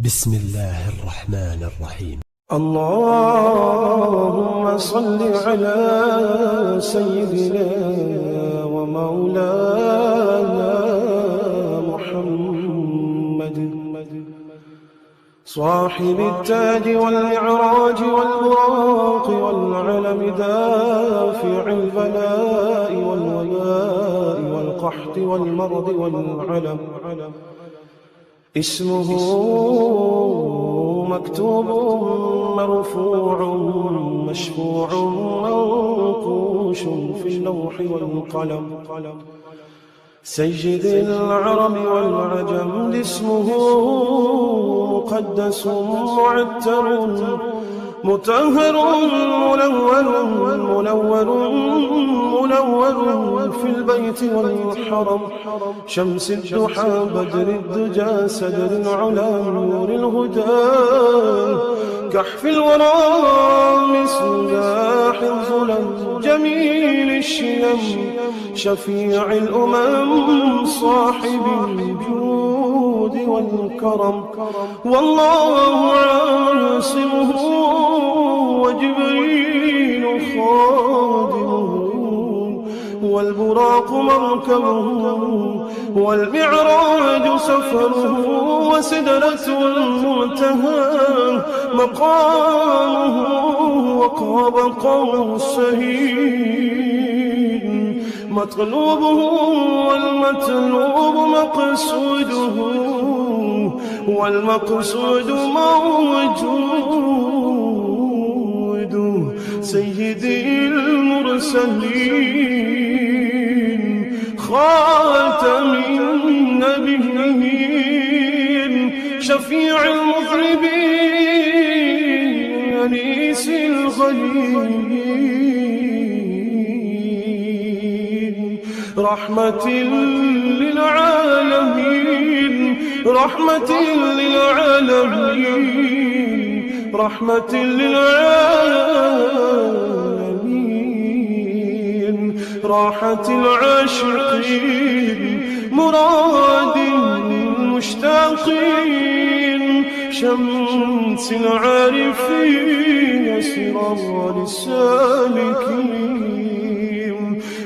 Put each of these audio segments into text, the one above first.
بسم الله الرحمن الرحيم. اللهم صل على سيدنا ومولانا محمد صاحب التاج والمعراج والبراق والعلم دافع البلاء والوباء والقحط والمرض والعلم اسمه مكتوب مرفوع مشفوع منقوش في اللوح والقلم سيد العرب والعجم اسمه مقدس معتر مطهر منور في البيت والحرم شمس الضحى بدر الدجى سدر العلا نور الهدى كحف الورى مصباح الظلم جميل الشيم شفيع الأمم صاحب الجود والكرم والله عاصمه وجبريل خادمه والبراق مركبه والمعراج سفره وسدرة المنتهى مقامه وقاب قوسين مطلوبه والمطلوب مقصوده والمقصود موجود سيدي المرسلين خاتم النبيين شفيع المذنبين أنيس الغليل رحمة للعالمين رحمة للعالمين رحمة للعالمين راحة العاشقين مراد المشتاقين شمس العارفين سرار السالكين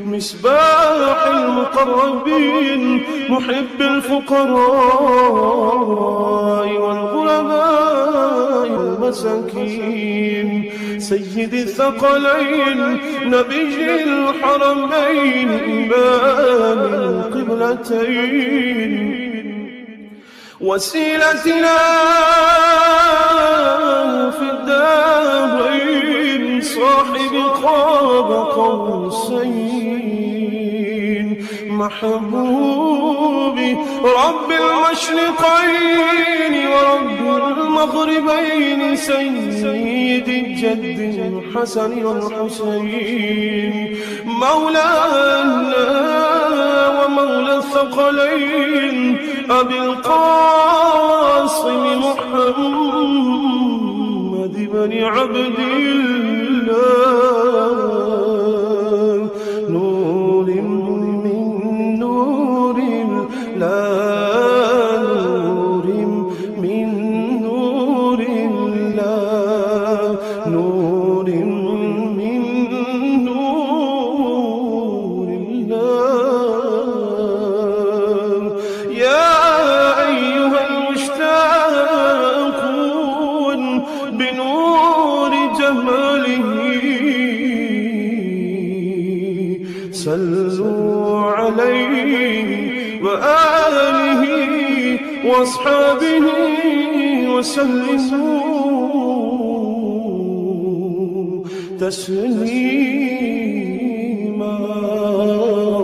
مصباح المقربين محب الفقراء والغرباء والمساكين سيد الثقلين نبي الحرمين إمام القبلتين وسيلتنا في الدارين صاحب قاب قوسين محبوبي رب المشرقين ورب المغربين سيد الجد الحسن والحسين مولانا ومولى الثقلين أبي القاسم محمد بن عبد الله نور من نور الله نور من نور الله نور من نور الله يا أيها المشتاقون بنور جماله صلوا عليه وآله وأصحابه وسلموا تسليما.